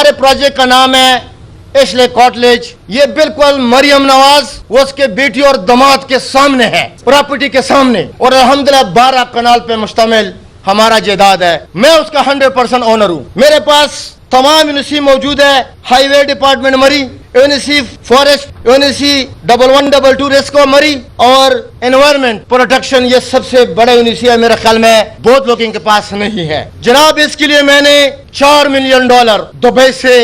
ہمارے پروجیکٹ کا نام ہے ایشلے کاٹلیج. یہ بالکل مریم نواز وہ اس کے بیٹی اور داماد کے سامنے ہے, پراپرٹی کے سامنے, اور الحمدللہ 12 کنال پہ مشتمل ہمارا جائیداد ہے. میں اس کا 100% اونر ہوں. میرے پاس تمام یونیورسٹی موجود ہے, ہائی وے ڈپارٹمنٹ مری, یونیورسٹی فارسٹ, یونیورسٹی 1122 ریسکو مری, اور انوائرمنٹ پروٹیکشن. یہ سب سے بڑا یونیورسٹی ہے, میرے خیال میں بہت لوگوں کے پاس نہیں ہے جناب. اس کے لیے میں نے $4 ملین دبئی سے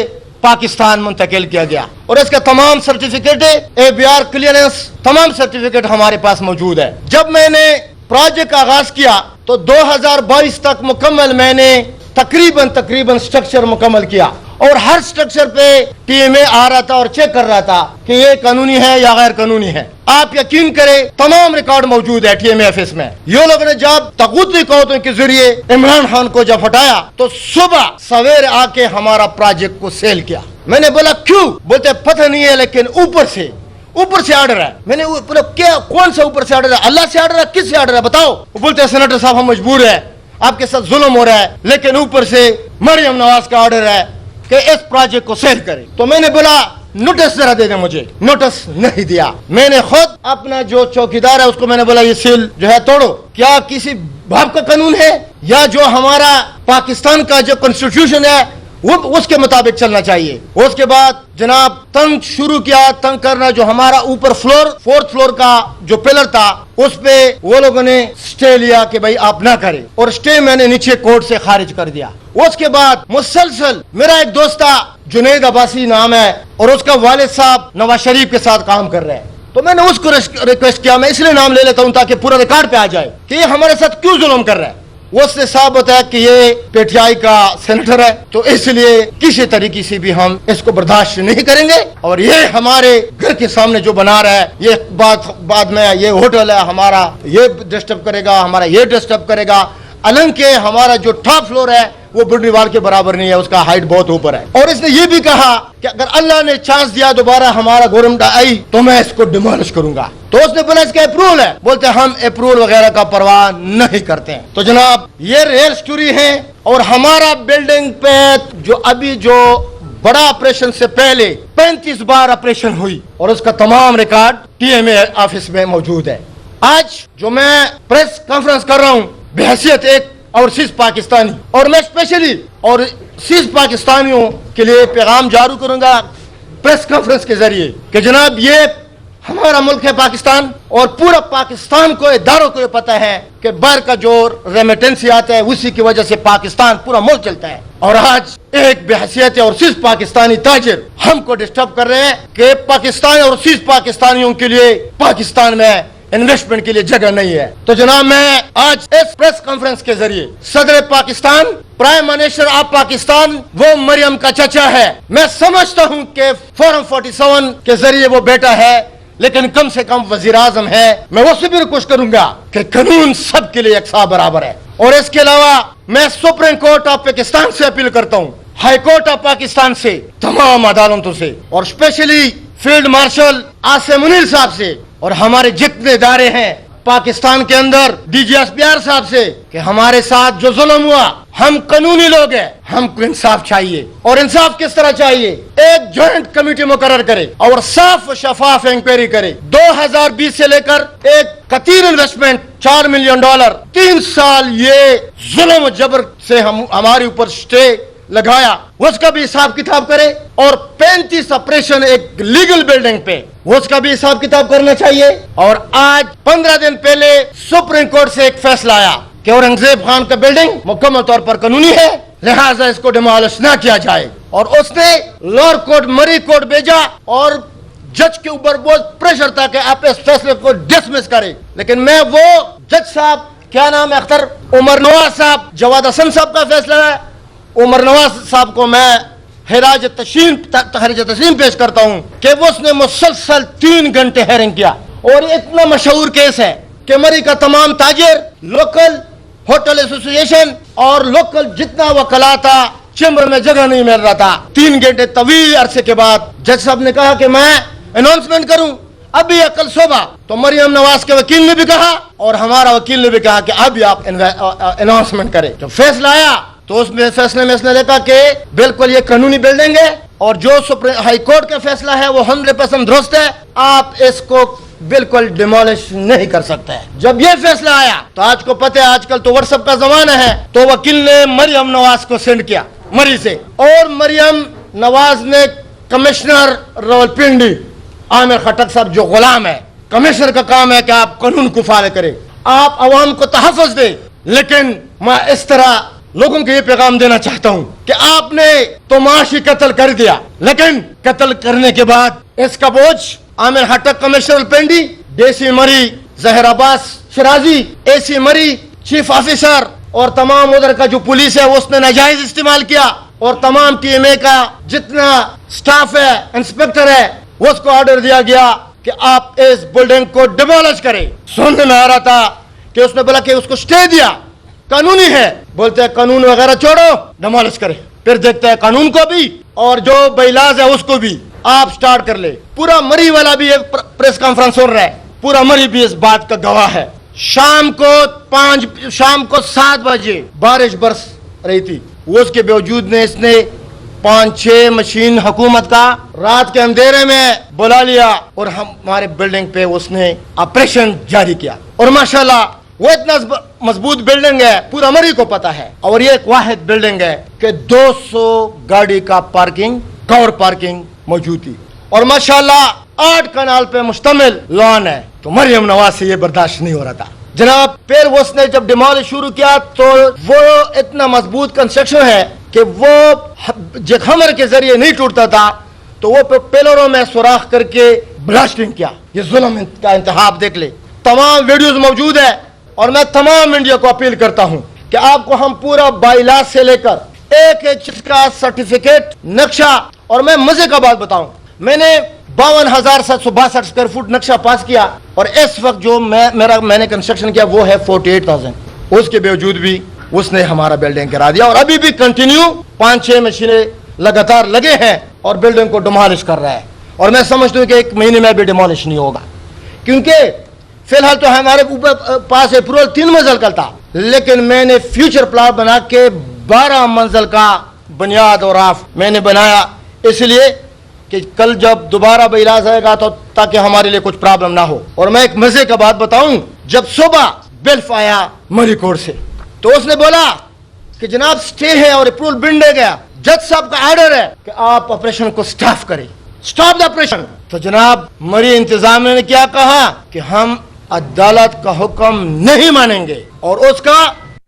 پاکستان منتقل کیا گیا, اور اس کا تمام سرٹیفکیٹ, ABR کلیئرنس, تمام سرٹیفکیٹ ہمارے پاس موجود ہے. جب میں نے پروجیکٹ کا آغاز کیا تو 2022 تک مکمل میں نے تقریباً سٹرکچر مکمل کیا, اور ہر سٹرکچر پہ TMA آ رہا تھا اور چیک کر رہا تھا کہ یہ قانونی ہے یا غیر قانونی ہے. آپ یقین کریں تمام ریکارڈ موجود ہے TMA آفس میں. یہ لوگوں نے جب تغوتی قوتوں کے ذریعے عمران خان کو جب ہٹایا تو صبح سویر آ کے ہمارا پروجیکٹ کو سیل کیا. میں نے بولا کیوں؟ بولتے پتہ نہیں ہے, لیکن اوپر سے آرڈر ہے. میں نے بولا کیا, کون سا اوپر سے آرڈر ہے؟ اللہ سے آرڈر ہے؟ کس سے آرڈر ہے بتاؤ؟ بولتے سینیٹر صاحب ہم مجبور ہے, آپ کے ساتھ ظلم ہو رہا ہے, لیکن اوپر سے مریم نواز کا آرڈر ہے کہ اس پروجیکٹ کو سیل کرے. تو میں نے بولا نوٹس ذرا دے دیں مجھے. نوٹس نہیں دیا. میں نے خود اپنا جو چوکیدار ہے اس کو میں نے بولا یہ سیل جو ہے توڑو. کیا کسی باپ کا قانون ہے یا جو ہمارا پاکستان کا جو کنسٹیٹیوشن ہے وہ اس کے مطابق چلنا چاہیے؟ اس کے بعد جناب تنگ شروع کیا, تنگ کرنا. جو ہمارا اوپر فلور 4th فلور کا جو پلر تھا اس پہ وہ لوگوں نے سٹے لیا کہ بھائی آپ نہ کریں, اور سٹے میں نے نیچے کورٹ سے خارج کر دیا. اس کے بعد مسلسل میرا ایک دوست تھا جنید عباسی نام ہے, اور اس کا والد صاحب نواز شریف کے ساتھ کام کر رہے ہیں. تو میں نے اس کو ریکویسٹ کیا, میں اس لیے نام لے لیتا ہوں تاکہ پورا ریکارڈ پہ آ جائے کہ یہ ہمارے ساتھ کیوں ظلم کر رہا ہے. اس سے ثابت ہے کہ یہ PTI کا سینیٹر ہے, تو اس لیے کسی طریقے سے بھی ہم اس کو برداشت نہیں کریں گے. اور یہ ہمارے گھر کے سامنے جو بنا رہا ہے, یہ بعد میں یہ ہوٹل ہے ہمارا, یہ ڈسٹرب کرے گا, ہمارا یہ ڈسٹرب کرے گا. حالانکہ ہمارا جو ٹاپ فلور ہے وہ بڈری وال کے برابر نہیں ہے, اس کا ہائٹ بہت اوپر ہے. اور اس نے یہ بھی کہا کہ اگر اللہ نے چانس دیا دوبارہ ہمارا گورنمنٹ آئی تو میں اس کو ڈیمالش کروں گا. تو اس نے بولا اس کا اپروول ہے. بولتے ہم اپروول وغیرہ کا پرواہ نہیں کرتے ہیں. تو جناب یہ ریئل سٹوری ہے. اور ہمارا بلڈنگ پہ جو بڑا آپریشن سے پہلے 35 بار آپریشن ہوئی, اور اس کا تمام ریکارڈ TMA آفس میں موجود ہے. آج جو میں پریس کانفرنس کر رہا ہوں بحیثیت ایک اوورسیز پاکستانی, اور میں اسپیشلی اوورسیز پاکستانیوں کے لیے پیغام جاری کروں گا پریس کانفرنس کے ذریعے کہ جناب یہ ہمارا ملک ہے پاکستان, اور پورا پاکستان کو, اداروں کو یہ پتہ ہے کہ باہر کا جو ریمیٹنسی آتا ہے اسی کی وجہ سے پاکستان پورا ملک چلتا ہے. اور آج ایک بحیثیت اور صرف پاکستانی تاجر ہم کو ڈسٹرب کر رہے ہیں کہ پاکستان اور صرف پاکستانیوں کے لیے پاکستان میں انویسٹمنٹ کے لیے جگہ نہیں ہے. تو جناب میں آج اس پریس کانفرنس کے ذریعے صدر Pakistan, prime minister of Pakistan وہ مریم کا چچا ہے. میں سمجھتا ہوں کہ فارم 47 کے ذریعے وہ بیٹا ہے, لیکن کم سے کم وزیر اعظم ہے. میں وہ سے بھی ریکویسٹ کروں گا کہ قانون سب کے لیے یکساں برابر ہے. اور اس کے علاوہ میں سپریم کورٹ آف پاکستان سے اپیل کرتا ہوں, ہائی کورٹ آف پاکستان سے, تمام عدالتوں سے, اور especially field marshal Asim Munir صاحب سے, اور ہمارے جتنے ادارے ہیں پاکستان کے اندر DGSPR صاحب سے کہ ہمارے ساتھ جو ظلم ہوا, ہم قانونی لوگ ہیں, ہم کو انصاف چاہیے. اور انصاف کس طرح چاہیے؟ ایک جوائنٹ کمیٹی مقرر کرے اور صاف و شفاف انکوائری کرے. 2020 سے لے کر ایک کثیر انویسٹمنٹ $4 ملین, 3 سال یہ ظلم و جبر سے ہمارے اوپر سٹے لگایا, اس کا بھی حساب کتاب کرے. اور 35 آپریشن ایک لیگل بلڈنگ پہ, اس کا بھی حساب کتاب کرنا چاہیے. اور آج 15 دن پہلے سپریم کورٹ سے ایک فیصلہ آیا کہ اورنگزیب خان کا بلڈنگ مکمل طور پر قانونی ہے, لہٰذا اس کو ڈیمالش نہ کیا جائے. اور اس نے لوور کورٹ مری کورٹ بھیجا, اور جج کے اوپر بہت پریشر تھا کہ آپ اس فیصلے کو ڈسمس کریں. لیکن میں وہ جج صاحب, کیا نام ہے, اختر عمر نواز صاحب, جواد حسن صاحب کا فیصلہ ہے, عمر نواز صاحب کو میں خراج تسلیم پیش کرتا ہوں کہ اس نے مسلسل 3 گھنٹے ہیئرنگ کیا. اور اتنا مشہور کیس ہے کہ مری کا تمام تاجر, لوکل ہوٹل ایسوسیشن اور لوکل جتنا وکلا تھا, چیمبر میں جگہ نہیں مل رہا تھا. 3 گھنٹے طویل عرصے کے بعد جج صاحب نے کہا کہ میں اناؤنسمنٹ کروں ابھی کل صبح. تو مریم نواز کے وکیل نے بھی کہا اور ہمارا وکیل نے بھی کہا کہ ابھی آپ اناؤنسمنٹ کریں. جب فیصلہ آیا तो उसमें फैसले में इसने लिखा कि बिल्कुल ये कानूनी बिल्डिंग है और जो सुप्रीम हाई कोर्ट का फैसला है वो 100% दुरुस्त है, आप इसको बिल्कुल डिमोलिश नहीं कर सकते हैं। जब ये फैसला आया तो आज को पता है आजकल तो व्हाट्सएप का जमाना है, तो वकील ने मरियम नवाज को सेंड किया मरी से, और मरियम नवाज ने कमिश्नर रावलपिंडी आमिर खटक साहब जो गुलाम है, कमिश्नर का काम है कि आप कानून को फॉलो करें, आप अवाम को तहफ़्फ़ुज़ दें। लेकिन मैं इस तरह लोगों को ये पैगाम देना चाहता हूँ कि आपने तो माशी कत्ल कर दिया, लेकिन कत्ल करने के बाद इसका बोझ आमिर खटक, कमिश्नर पिंडी, डीसी मरी जहर अब्बास शिराजी, एसी मरी, चीफ ऑफिसर और तमाम उधर का जो पुलिस है उसने नाजायज इस्तेमाल किया, और तमाम टीएमए का जितना स्टाफ है, इंस्पेक्टर है, उसको ऑर्डर दिया गया कि आप इस बिल्डिंग को डिमोलिश करें। सुनने में आ रहा था कि उसने बोला कि उसको स्टे दिया, कानूनी है, बोलते हैं कानून वगैरह छोड़ो, डिमोलिश करें। फिर देखते हैं कानून को भी और जो बेइलाज है उसको भी आप स्टार्ट कर ले। पूरा मरी वाला भी एक प्रेस कॉन्फ्रेंस हो रहा है, पूरा मरी भी इस बात का गवाह है। शाम को 7 बजे बारिश बरस रही थी, उसके बावजूद ने इसने 5-6 मशीन हुकूमत का रात के अंधेरे में बुला लिया और हमारे बिल्डिंग पे उसने ऑपरेशन जारी किया। और माशाल्लाह वो इतना मजबूत बिल्डिंग है, पूरा मरी को पता है, और ये एक वाहिद बिल्डिंग है कि 200 गाड़ी का पार्किंग, कार पार्किंग मौजूद थी, और माशाल्लाह 8 कनाल पे मुश्तमिल लॉन है। तो मरियम नवाज से ये बर्दाश्त नहीं हो रहा था जनाब। फिर उसने जब डिमोलिश शुरू किया तो वो इतना मजबूत कंस्ट्रक्शन है कि वो जखमर के जरिए नहीं टूटता था, तो वो पिलरों में सुराख करके ब्लास्टिंग किया। ये जुल्म का इंतहा आप देख ले, तमाम वीडियोस मौजूद है, और मैं तमाम इंडिया को अपील करता हूं कि आपको हम पूरा बाइलाज से लेकर एक चीज का सर्टिफिकेट, नक्शा, और मैं मजे का बात बताऊं, मैंने 52,762 स्क्वायर फुट नक्शा पास किया, और इस वक्त जो मैंने कंस्ट्रक्शन किया वो है 48,000। उसके बावजूद भी उसने हमारा बिल्डिंग गिरा दिया, और अभी भी कंटिन्यू 5-6 मशीनें लगातार लगे हैं और बिल्डिंग को डिमोलिश कर रहा है। और मैं समझता हूँ कि 1 महीने में भी डिमोलिश नहीं होगा, क्योंकि फिलहाल तो हमारे ऊपर पास अप्रूवल 3 मंजिल का था, लेकिन मैंने फ्यूचर प्लान बना के 12 मंजिल का बुनियाद और राफ मैंने बनाया, इसलिए कि कल जब दोबारा बेइलाज आएगा तो ताकि हमारे लिए कुछ प्रॉब्लम ना हो। और मैं एक मजे का बात बताऊं, जब सुबह बिल्फ आया मरी कोर्ट से, तो उसने बोला कि जनाब स्टे है और अप्रूवल बिंड है गया, जज साहब का ऑर्डर है कि आप ऑपरेशन को स्टॉप करें, स्टॉप द ऑपरेशन। तो जनाब मरी इंतजामिया ने क्या कहा कि हम अदालत का हुक्म नहीं मानेंगे, और उसका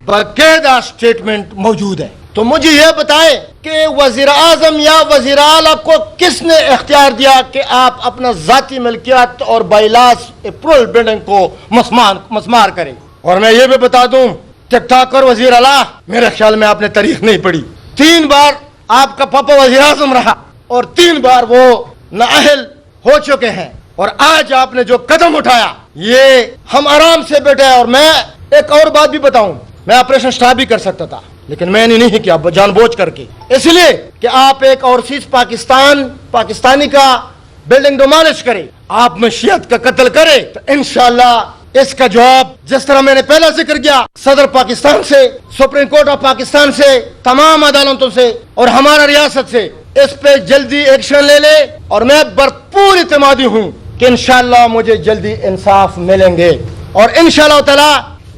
बाकायदा स्टेटमेंट मौजूद है। तो मुझे यह बताए कि वजीर आजम या वजीर आला को किसने इख्तियार दिया कि आप अपना जाती मिल्कियत और बाइलाज अप्रूवल बिल्डिंग को मस्मार करें। और मैं ये भी बता दूं, टिकटॉकर वजीर आला, मेरे ख्याल में आपने तारीख नहीं पढ़ी, 3 बार आपका पापा वजीर आजम रहा और 3 बार वो नाअहल हो चुके हैं, और आज आपने जो कदम उठाया ये हम आराम से बैठे हैं। और मैं एक और बात भी बताऊं, मैं ऑपरेशन स्टॉप भी कर सकता था, लेकिन मैंने नहीं किया जानबूझ करके, इसलिए कि आप एक ओवरसीज पाकिस्तानी का बिल्डिंग डिमोलिश करे, आप मशीयत का कत्ल करे, तो इंशाअल्लाह इसका जवाब जिस तरह मैंने पहला जिक्र किया, सदर पाकिस्तान से, सुप्रीम कोर्ट ऑफ पाकिस्तान से, तमाम अदालतों से और हमारा रियासत से इस पे जल्दी एक्शन ले ले। और मैं भरपूर इत्मीनादी हूँ कि इंशाअल्लाह मुझे जल्दी इंसाफ मिलेंगे, और इंशाअल्लाह ताला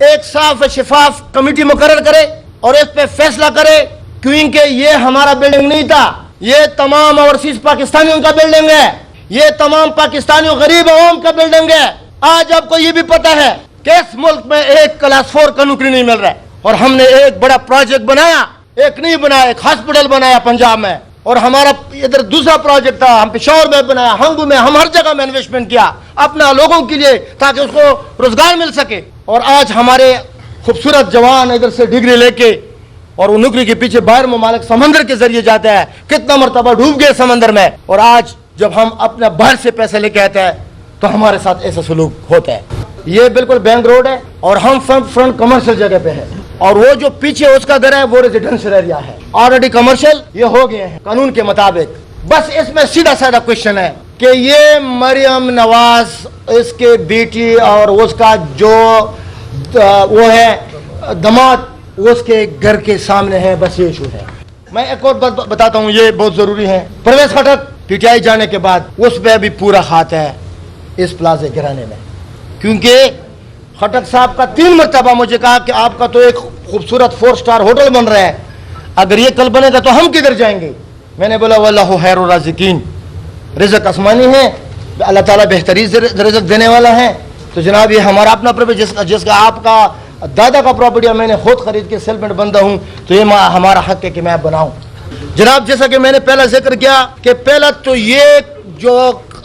एक साफ शिफाफ कमेटी मुकर्रर करे और इस पे फैसला करे, क्योंकि ये हमारा बिल्डिंग नहीं था, ये तमाम ओवरसीज पाकिस्तानियों का बिल्डिंग है, ये तमाम पाकिस्तानियों गरीब अवाम का बिल्डिंग है। आज आपको ये भी पता है कि इस मुल्क में एक क्लास 4 का नौकरी नहीं मिल रहा है, और हमने एक बड़ा प्रोजेक्ट बनाया, एक नहीं बनाया, एक हॉस्पिटल बनाया पंजाब में, और हमारा इधर दूसरा प्रोजेक्ट था, हम पेशावर में बनाया, हंगू में, हम हर जगह में इन्वेस्टमेंट किया अपना लोगों के लिए ताकि उसको रोजगार मिल सके। और आज हमारे खूबसूरत जवान इधर से डिग्री लेके और वो नौकरी के पीछे बाहर ममालिक समंदर के जरिए जाते हैं, कितना मरतबा डूब गए समंदर में, और आज जब हम अपने बाहर से पैसे लेके आते हैं तो हमारे साथ ऐसा सलूक होता है। ये बिल्कुल बैंक रोड है और हम फ्रंट कमर्शियल जगह पे है, और वो जो पीछे उसका घर है वो रेजिडेंशियल एरिया है, ऑलरेडी कमर्शियल ये हो गए हैं कानून के मुताबिक। बस इसमें सीधा साधा क्वेश्चन है कि ये मरियम नवाज, इसके बेटी और उसका जो वो है दामाद उसके घर के सामने है, बस ये इशू है। मैं एक और बात बताता हूँ, ये बहुत जरूरी है। परवेज खटक पीटीआई जाने के बाद उस पर भी पूरा हाथ है इस प्लाजे गिराने में, क्योंकि खटक साहब का 3 मरतबा मुझे कहा कि आपका तो एक खूबसूरत 4 स्टार होटल बन रहा है, अगर ये कल बनेगा तो हम किधर जाएंगे। मैंने बोला वल्लाहु खैरुर राज़िकीन, रिज़्क़ आसमानी है, अल्लाह ताला बेहतरीन रिज़्क़ देने वाला है। तो जनाब ये हमारा अपना प्रॉपर्टी, जिसका आपका दादा का प्रॉपर्टी है, मैंने खुद खरीद के सेलमेंट बंदा हूँ, तो ये हमारा हक है कि मैं बनाऊँ। जनाब जैसा कि मैंने पहला जिक्र किया कि पहला तो ये जो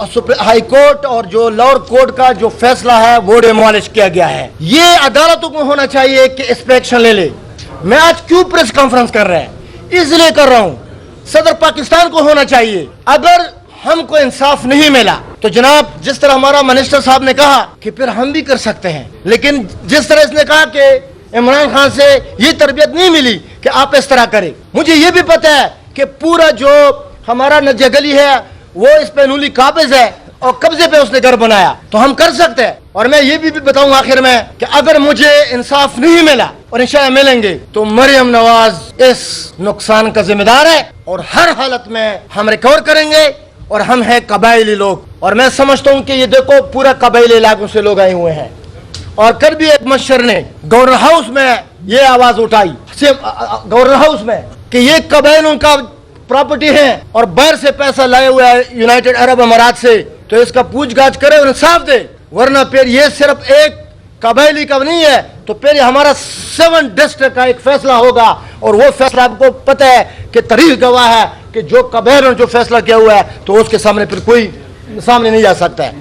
हाई कोर्ट और जो लोअर कोर्ट का जो फैसला है वो डिमोलिश किया गया है। ये अदालतों को होना चाहिए कि इस पे एक्शन ले ले। मैं आज क्यों प्रेस कॉन्फ्रेंस कर रहा है, इसलिए कर रहा हूँ, सदर पाकिस्तान को होना चाहिए। अगर हमको इंसाफ नहीं मिला तो जनाब जिस तरह हमारा मिनिस्टर साहब ने कहा कि फिर हम भी कर सकते हैं, लेकिन जिस तरह इसने कहा कि इमरान खान से ये तरबियत नहीं मिली कि आप इस तरह करें। मुझे ये भी पता है कि पूरा जो हमारा नदिया गली है वो इस पे नूली काबिज है और कब्जे पे उसने घर बनाया, तो हम कर सकते हैं। और मैं ये भी बताऊं आखिर में कि अगर मुझे इंसाफ नहीं मिला और इंशाअल्लाह मिलेंगे तो मरियम नवाज इस नुकसान का जिम्मेदार है, और हर हालत में हम रिकवर करेंगे। और हम हैं कबायली लोग, और मैं समझता हूं कि ये देखो पूरा कबायली इलाकों से लोग आए हुए हैं। और कल भी एक मशर ने गवर्नर हाउस में ये आवाज उठाई, गवर्नर हाउस में, कि ये कबायलों का प्रॉपर्टी है और बाहर से पैसा लाए हुए है यूनाइटेड अरब अमारात से, तो इसका पूछताछ करे और इंसाफ दे, वरना फिर ये सिर्फ एक कबायली का नहीं है, तो फिर हमारा 7 डिस्ट्रिक्ट का एक फैसला होगा। और वो फैसला आपको पता है कि तारीख गवाह है कि जो कबायलों ने जो फैसला किया हुआ है तो उसके सामने फिर कोई सामने नहीं जा सकता है।